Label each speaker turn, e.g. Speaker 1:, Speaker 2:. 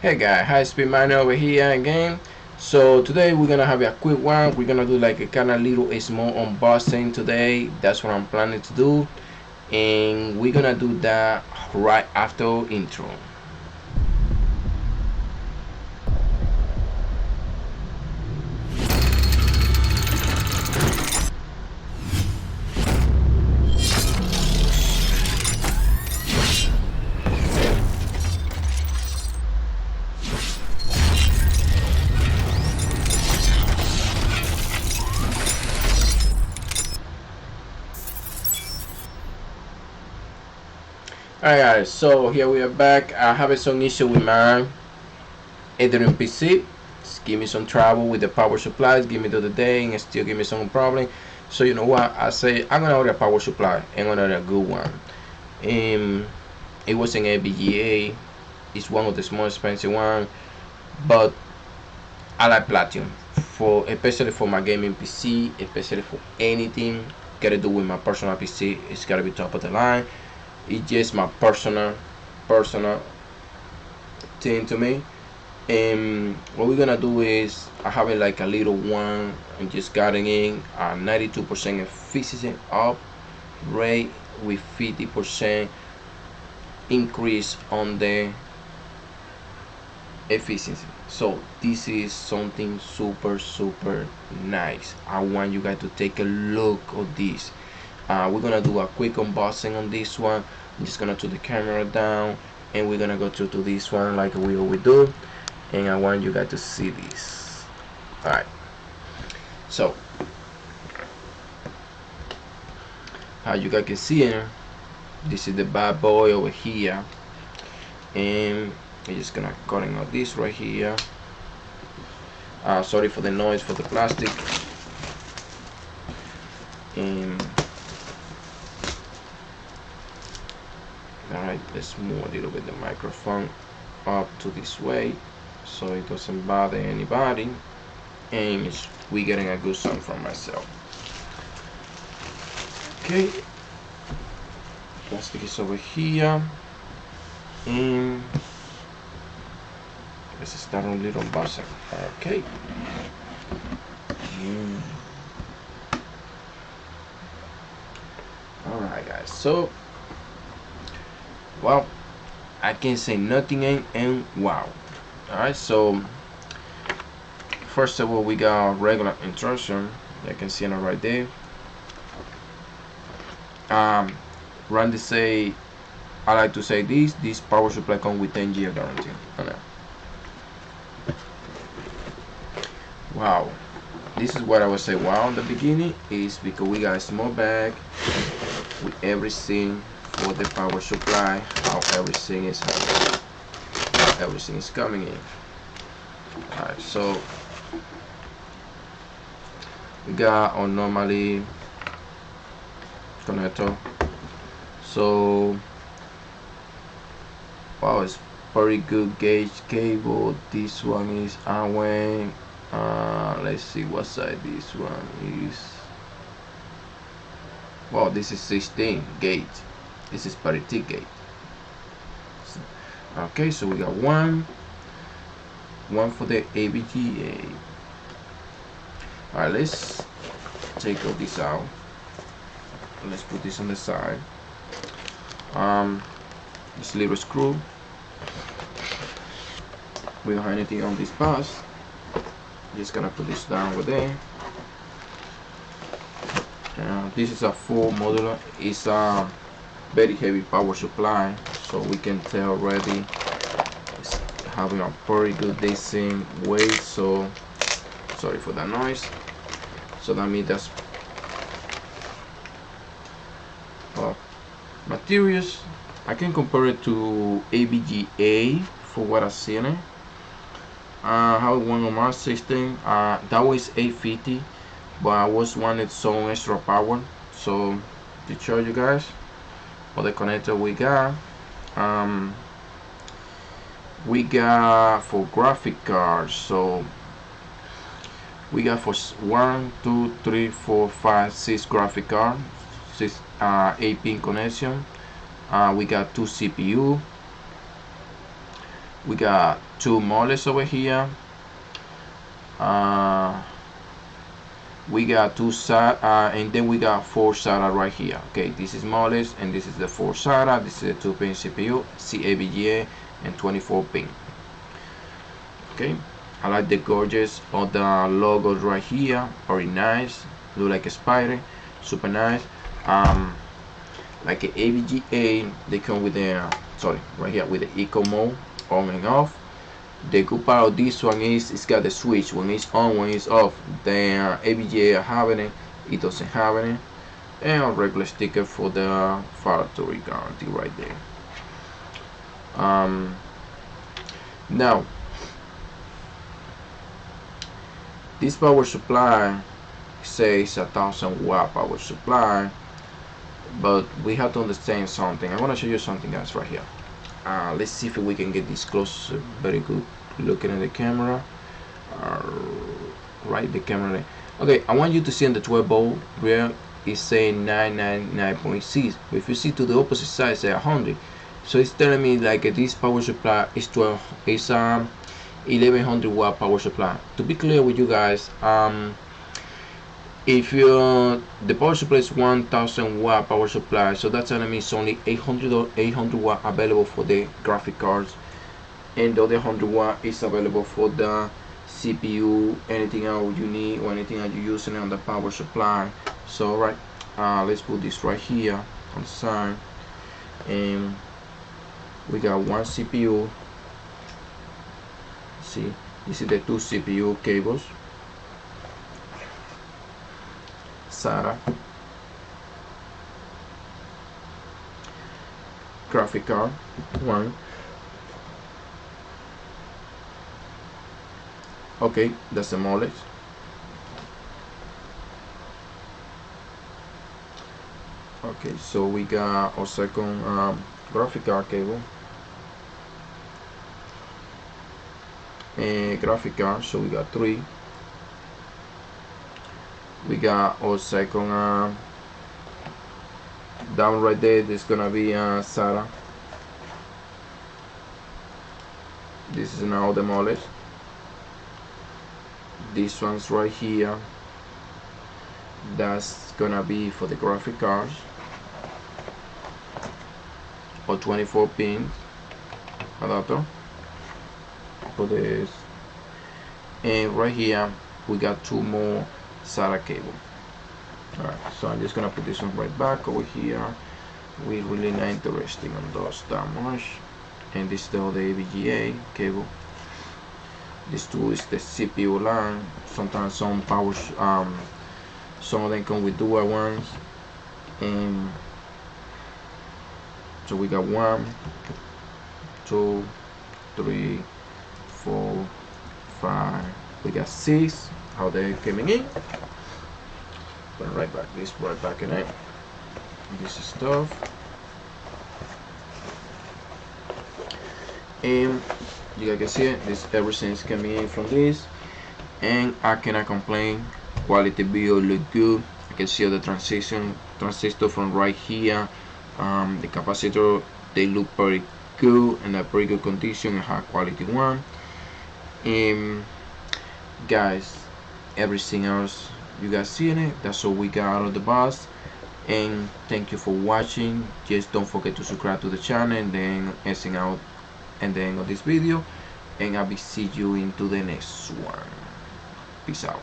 Speaker 1: Hey guys, High Speed Miner over here again. So today we're gonna have a quick one. We're gonna do like a kind of little small unboxing today. That's what I'm planning to do, and we're gonna do that right after intro. Alright guys, so here we are back. I have some issue with my Ethereum PC. It's give me some trouble with the power supplies, give me the other day and still give me some problem. So you know what, I say I'm gonna order a power supply and order a good one. It was an ABGA. It's one of the more expensive one, but I like platinum for especially for my gaming PC, especially for anything gotta do with my personal PC. It's gotta be top of the line. It's just my personal thing to me. And what we're gonna do is I have it like a little one and just got it in 92% efficiency upgrade with 50% increase on the efficiency. So this is something super nice. I want you guys to take a look at this. We're gonna do a quick unboxing on this one. I'm just gonna turn the camera down and we're gonna go to this one like we always do, and I want you guys to see this. Alright, so how you guys can see here, this is the bad boy over here, and I'm just gonna cutting out this right here. Sorry for the noise for the plastic. And alright, let's move a little bit the microphone up to this way so it doesn't bother anybody, and we getting a good sound from myself. Okay, plastic is over here, and let's start a little unboxing. Okay. Alright guys, so well, I can say nothing and wow. Alright, so first of all we got regular instruction. You can see it right there. Randy say, I like to say this power supply comes with 10-year guarantee. Okay. Wow, this is what I would say wow in the beginning, is because we got a small bag with everything for the power supply, how everything is coming in. Alright, so we got our normally connector. So wow, it's very good gauge cable. This one is Anwen. Let's see what side this one is. Wow, this is 16 gauge. This is parity gate. Okay, so we got one for the ABGA. Alright, let's take all this out. Let's put this on the side. This little screw. We don't have anything on this pass. Just gonna put this down over there. This is a full modular. It's a very heavy power supply, so we can tell already it's having a very good decent weight. So sorry for that noise. So that means that's materials. I can compare it to ABGA for what I've seen it. How one on my system, that was 850, but I was wanted some extra power. So to show you guys for the connector we got for graphic cards. So we got for 1 2 3 4 5 6 graphic cards, 6 8-pin connection. We got 2 CPU, We got two moles over here. We got two SATA, and then we got four SATA right here. Okay, this is moles, and this is the four SATA. This is a 2-pin CPU, CAVGA, and 24-pin. Okay, I like the gorgeous of the logos right here. Very nice. Look like a spider. Super nice. Like an AVGA, they come with the right here with the eco mode on and off. The good part of this one is it's got the switch when it's on, when it's off. The AVGA having it doesn't have it, and a regular sticker for the factory guarantee right there. Now this power supply says 1,000-watt power supply, but we have to understand something. I want to show you something, guys, right here. Let's see if we can get this close. Very good. Looking at the camera. Right, the camera there. Okay, I want you to see on the 12 volt where it's saying 999.6. If you see to the opposite side, it's 100. So it's telling me like this power supply is 1100-watt power supply. To be clear with you guys, if the power supply is 1,000-watt power supply, so that's telling me it's only 800 watt available for the graphic cards, and the other 100 watt is available for the CPU, anything else you need or anything that you're using on the power supply. So right, let's put this right here on the side, and we got one CPU. See, this is the two CPU cables. SATA, graphic card, one. Okay, that's the moles. Okay, so we got our second graphic card cable and graphic card, so we got three. We got our second down right there. There's gonna be SATA. This is now the moles. This one's right here. That's gonna be for the graphic cards, or 24-pin adapter for this. And right here we got two more SATA cable. Alright, so I'm just gonna put this one right back over here. We really not interested on those that much. And this is the other AVGA cable. This two is the CPU line. Sometimes some powers, some of them come with dual ones. And so we got 1, 2, 3, 4, 5. We got 6. How they coming in? Put it right back. This right back in it. This is stuff. And you guys can see it. This everything is coming in from this, and I cannot complain. Quality video look good. I can see the transistor from right here. The capacitor, they look very good and a pretty good condition and high quality one. Guys, everything else you guys seeing it, that's all we got out of the box. And thank you for watching. Just don't forget to subscribe to the channel, and then ending out at the end of this video, and I will see you into the next one. Peace out.